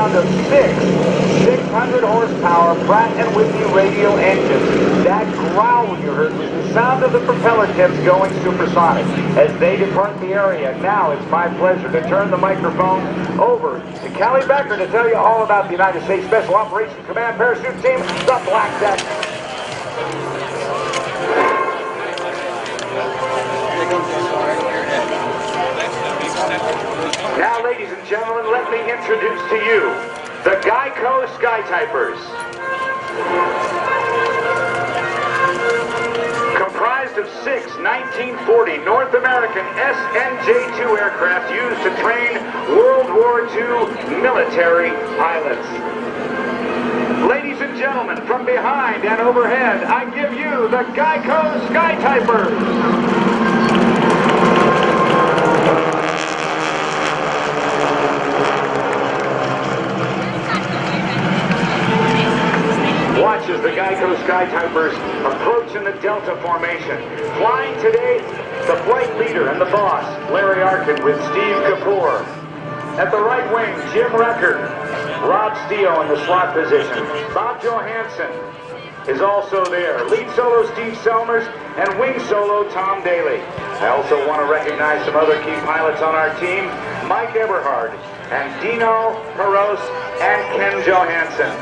Of 600 horsepower Pratt & Whitney radial engines. That growl you heard was the sound of the propeller tips going supersonic as they depart the area. Now it's my pleasure to turn the microphone over to Kelly Becker to tell you all about the United States Special Operations Command Parachute Team, the Black Deck. Now, ladies and gentlemen, let me introduce to you the GEICO Skytypers. Comprised of 6 1940 North American SNJ-2 aircraft used to train World War II military pilots. Ladies and gentlemen, from behind and overhead, I give you the GEICO Skytypers. Watch as the GEICO Skytypers approach in the Delta formation. Flying today, the flight leader and the boss, Larry Arkin with Steve Kapoor. At the right wing, Jim Recker, Rob Steele in the slot position. Bob Johansson is also there. Lead solo, Steve Selmers, and wing solo, Tom Daly. I also want to recognize some other key pilots on our team, Mike Eberhard, and Dino Peros, and Ken Johansson.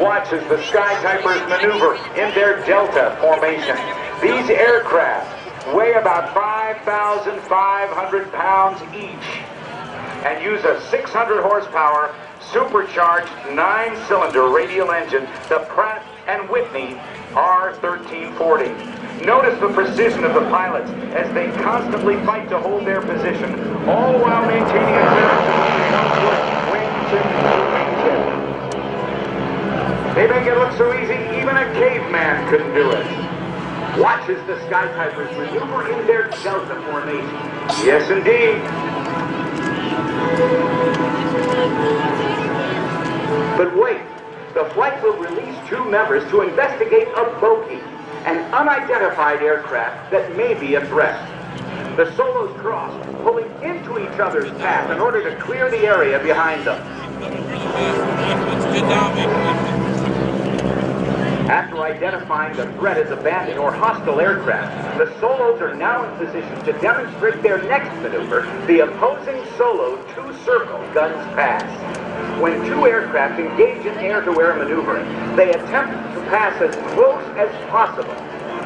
Watch as the Skytypers maneuver in their Delta formation. These aircraft weigh about 5,500 pounds each and use a 600 horsepower supercharged 9-cylinder radial engine, the Pratt & Whitney R1340. Notice the precision of the pilots as they constantly fight to hold their position, all while maintaining a clearance wing. They make it look so easy, even a caveman couldn't do it. Watch as the Skytypers maneuver in their Delta formation. Yes, indeed. But wait, the flight will release 2 members to investigate a bogey, an unidentified aircraft that may be a threat. The solos cross, pulling into each other's path in order to clear the area behind them. After identifying the threat as abandoned or hostile aircraft, the solos are now in position to demonstrate their next maneuver, the opposing solo 2-circle guns pass. When 2 aircraft engage in air-to-air maneuvering, they attempt to pass as close as possible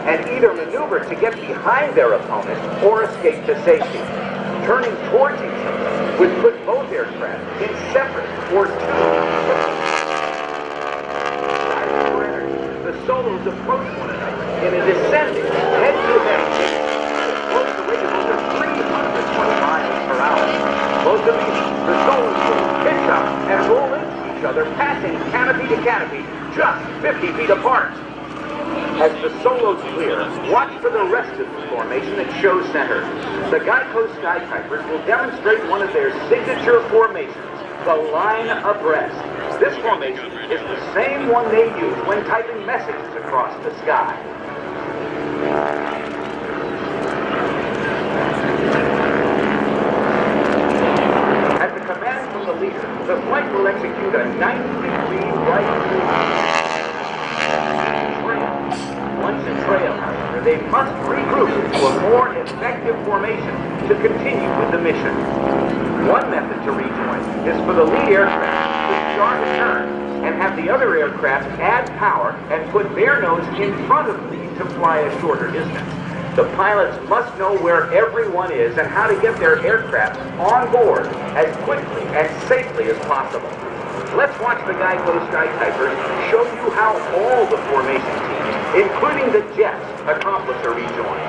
and either maneuver to get behind their opponent or escape to safety. Turning towards each other would put both aircraft in separate or 2. The solos approach one another in a descending, head-to-head chase. Close to rate of over 320 miles per hour. Most of the solos will pitch up and roll into each other, passing canopy to canopy, just 50 feet apart. As the solos clear, watch for the rest of the formation at show center. The GEICO Skytypers will demonstrate one of their signature formations, the line abreast. This formation is the same one they use when typing messages across the sky. At the command from the leader, the flight will execute a 90-degree right trail. Once in trail, however, they must regroup to a more effective formation to continue with the mission. One method to rejoin is for the lead aircraft to start a turn and have the other aircraft add power and put their nose in front of the lead to fly a shorter distance. The pilots must know where everyone is and how to get their aircraft on board as quickly and safely as possible. Let's watch the GEICO Skytypers show you how all the formation teams, including the jets, accomplish a rejoin.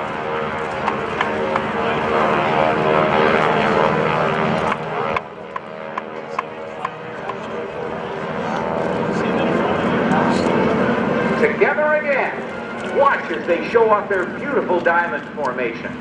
as they show off their beautiful diamond formation.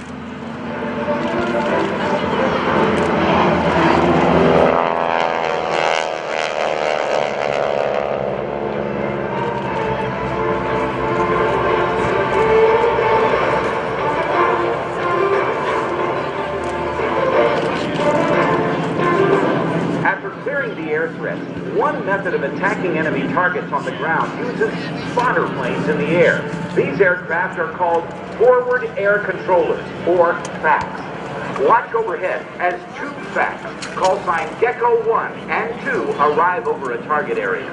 One method of attacking enemy targets on the ground uses spotter planes in the air. These aircraft are called forward air controllers, or FACs. Watch overhead as two FACs, call sign GEICO 1 and 2, arrive over a target area.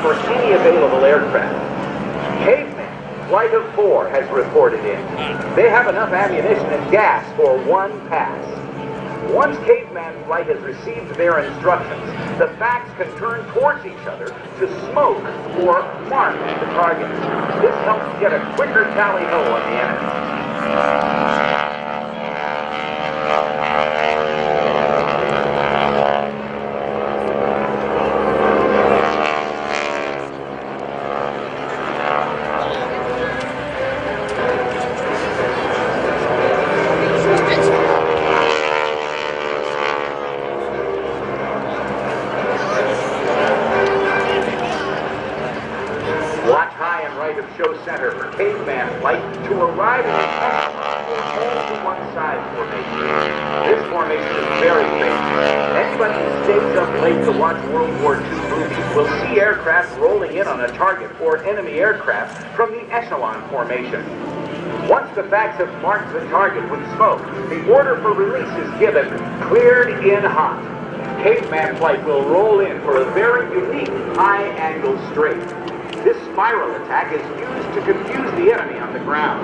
For any available aircraft. Caveman, Flight of 4, has reported in. They have enough ammunition and gas for one pass. Once Caveman Flight has received their instructions, the FACs can turn towards each other to smoke or mark the targets. This helps get a quicker tally-ho on the enemy. Show center for Caveman Flight to arrive at the to one side formation. This formation is very famous. Anybody who stays up late to watch World War II movies will see aircraft rolling in on a target or enemy aircraft from the echelon formation. Once the FACs have marked the target with smoke, the order for release is given, cleared in hot. Caveman Flight will roll in for a very unique high-angle straight. This spiral attack is used to confuse the enemy on the ground.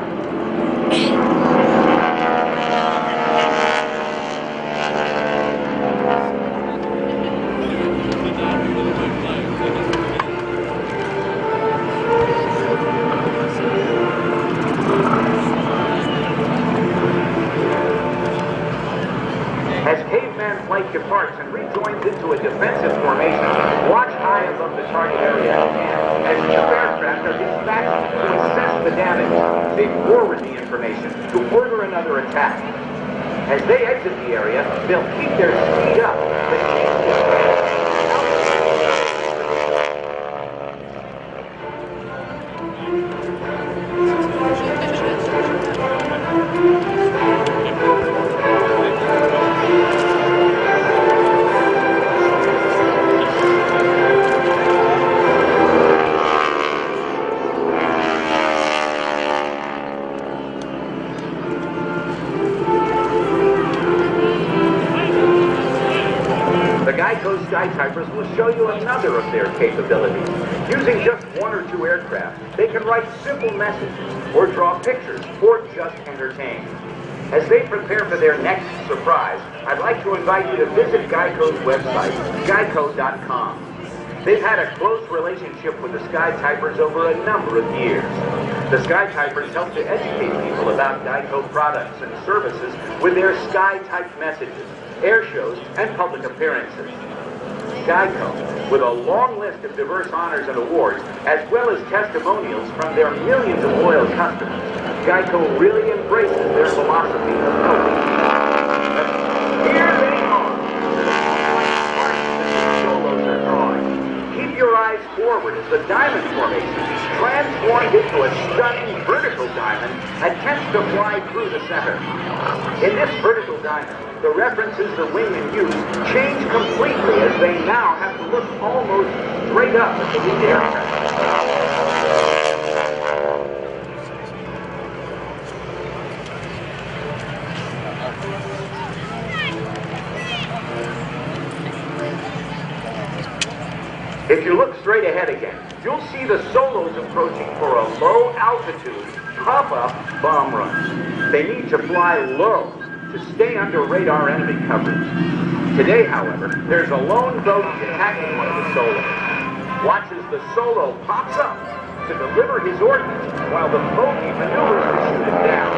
As Caveman Flight departs and rejoins into a defensive formation, watch high above the target area as two aircraft are dispatched to assess the damage. They forward the information to order another attack. As they exit the area, they'll keep their speed up. The GEICO Skytypers will show you another of their capabilities. Using just one or two aircraft, they can write simple messages, or draw pictures, or just entertain. As they prepare for their next surprise, I'd like to invite you to visit GEICO's website, geico.com. They've had a close relationship with the Skytypers over a number of years. The Skytypers help to educate people about GEICO products and services with their Skytype messages, air shows, and public appearances. GEICO, with a long list of diverse honors and awards, as well as testimonials from their millions of loyal customers, GEICO really embraces their philosophy of helping people. Here they are. Solos are drawing. Keep your eyes forward as the diamond formation, transformed into a stunning vertical diamond, attempts to fly through the center. In this vertical diamond, the references the wingmen use change completely as they now have to look almost straight up at the lead aircraft. If you look straight ahead again, you'll see the Solos approaching for a low-altitude, pop-up bomb run. They need to fly low to stay under radar enemy coverage. Today, however, there's a lone bogey attacking one of the solos. Watch as the solo pops up to deliver his ordnance while the bogey maneuvers to shoot it down.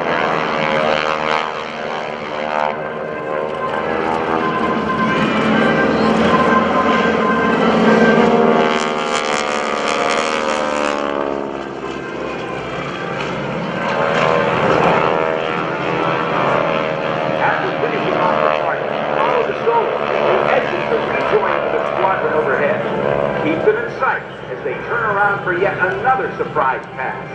After finishing off the target, follow the solo to exit the rejoin to the squadron overhead. Keep them in sight as they turn around for yet another surprise pass.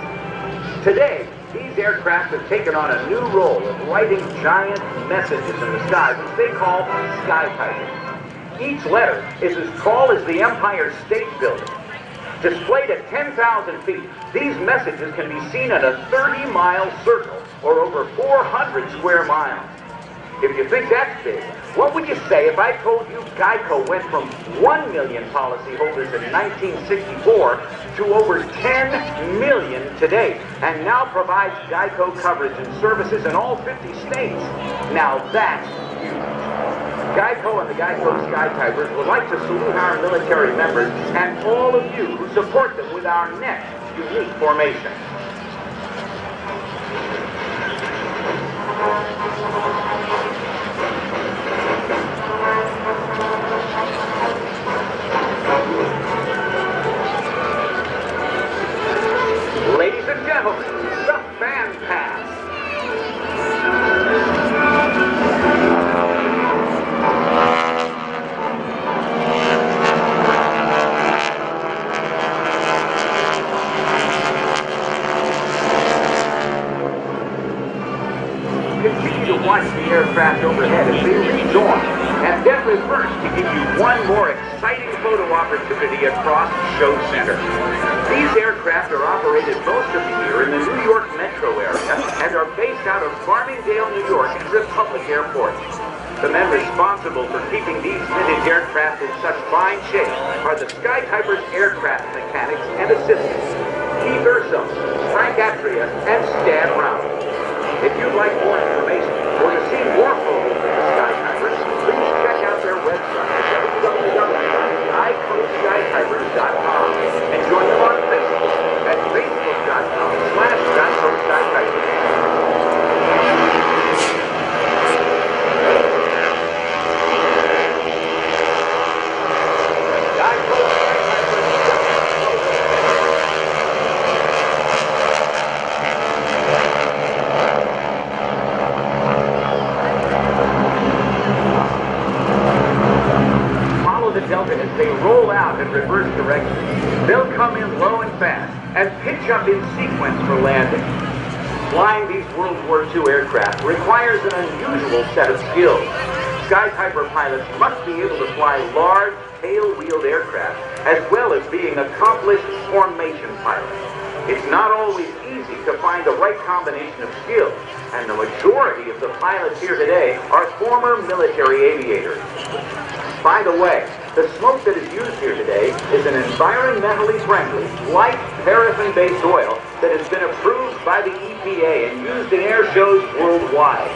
Today, these aircraft have taken on a new role of writing giant messages in the sky, which they call Skytypers. Each letter is as tall as the Empire State Building. Displayed at 10,000 feet, these messages can be seen in a 30-mile circle, or over 400 square miles. If you think that's big, what would you say if I told you GEICO went from 1 million policyholders in 1964 to over 10 million today, and now provides GEICO coverage and services in all 50 states? Now that's huge. GEICO and the GEICO Skytypers would like to salute our military members and all of you who support them with our next unique formation. Ladies and gentlemen, the fan pass. Continue to watch the aircraft overhead as they rejoin, and then reverse to give you one more exciting photo opportunity across Show Center. These aircraft are operated most of the year in the New York metro area and are based out of Farmingdale, New York and Republic Airport. The men responsible for keeping these vintage aircraft in such fine shape are the Skytypers aircraft mechanics and assistants, Keith Urso, Frank Atria, and Stan Brown. If you'd like more information or to see more photos of the Skytypers, please check out their website at www.GEICOSkytypers.com and join them on Facebook at facebook.com/GEICO Skytypers. Delta as they roll out in reverse direction. They'll come in low and fast and pitch up in sequence for landing. Flying these World War II aircraft requires an unusual set of skills. Skytyper pilots must be able to fly large, tail-wheeled aircraft as well as being accomplished formation pilots. It's not always easy to find the right combination of skills, and the majority of the pilots here today are former military aviators. By the way, the smoke that is used here today is an environmentally friendly, light paraffin-based oil that has been approved by the EPA and used in air shows worldwide.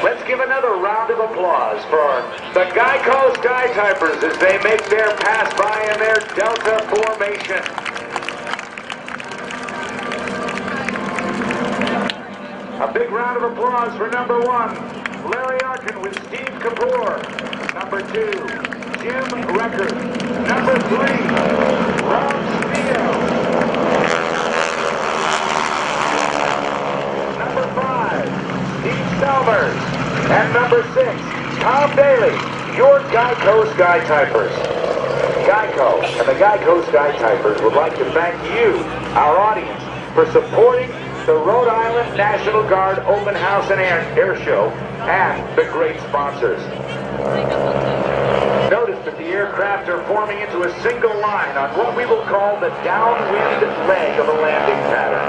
Let's give another round of applause for the GEICO Skytypers as they make their pass by in their Delta formation. A big round of applause for number 1, Larry Arkin with Steve Kapoor. Number 2, Jim Recker. Number 3, Rob Spio. Number 5, Steve Stalbers. And number 6, Tom Daly, your GEICO Skytypers. GEICO and the GEICO Skytypers would like to thank you, our audience, for supporting the Rhode Island National Guard Open House and Air Show, and the great sponsors. Notice that the aircraft are forming into a single line on what we will call the downwind leg of a landing pattern.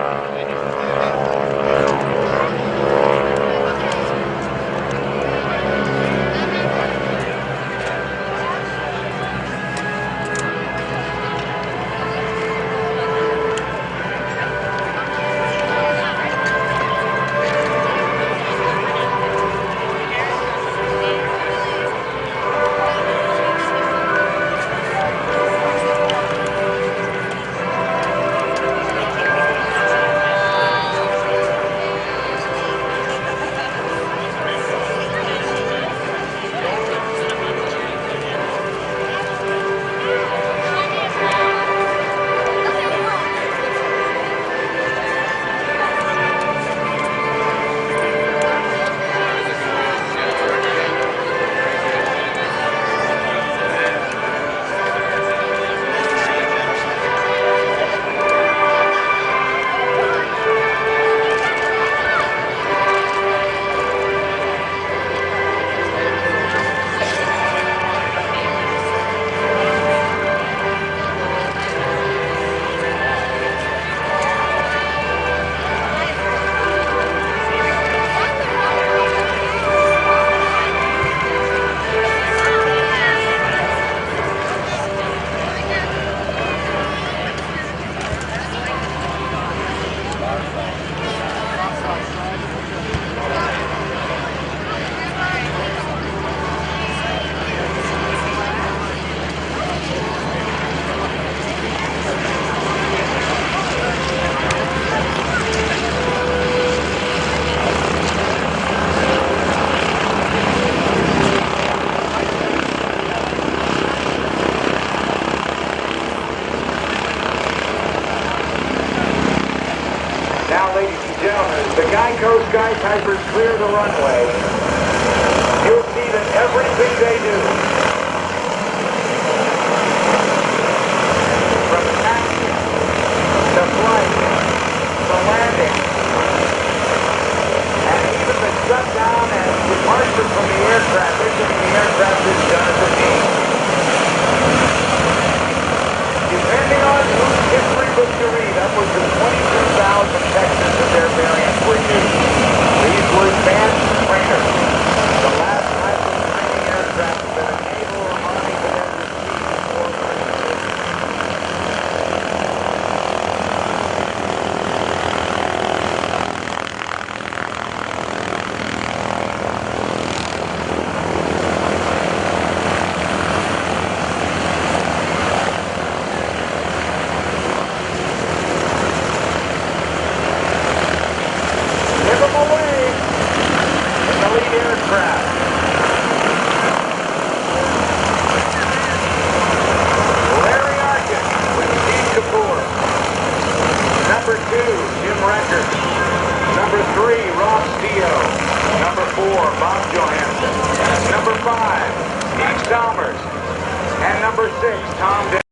Skytypers clear the runway, you'll see that everything they do, from taxiing to flight to landing, and even the shutdown and departure from the aircraft, issuing the aircraft is done at the team. Depending on whose history book you read, upwards of 22,000 sections of their variants were used. These were advanced trainers. The last type of training aircraft that a naval or army cadet received before Number 5, Steve Chalmers, and number 6, Tom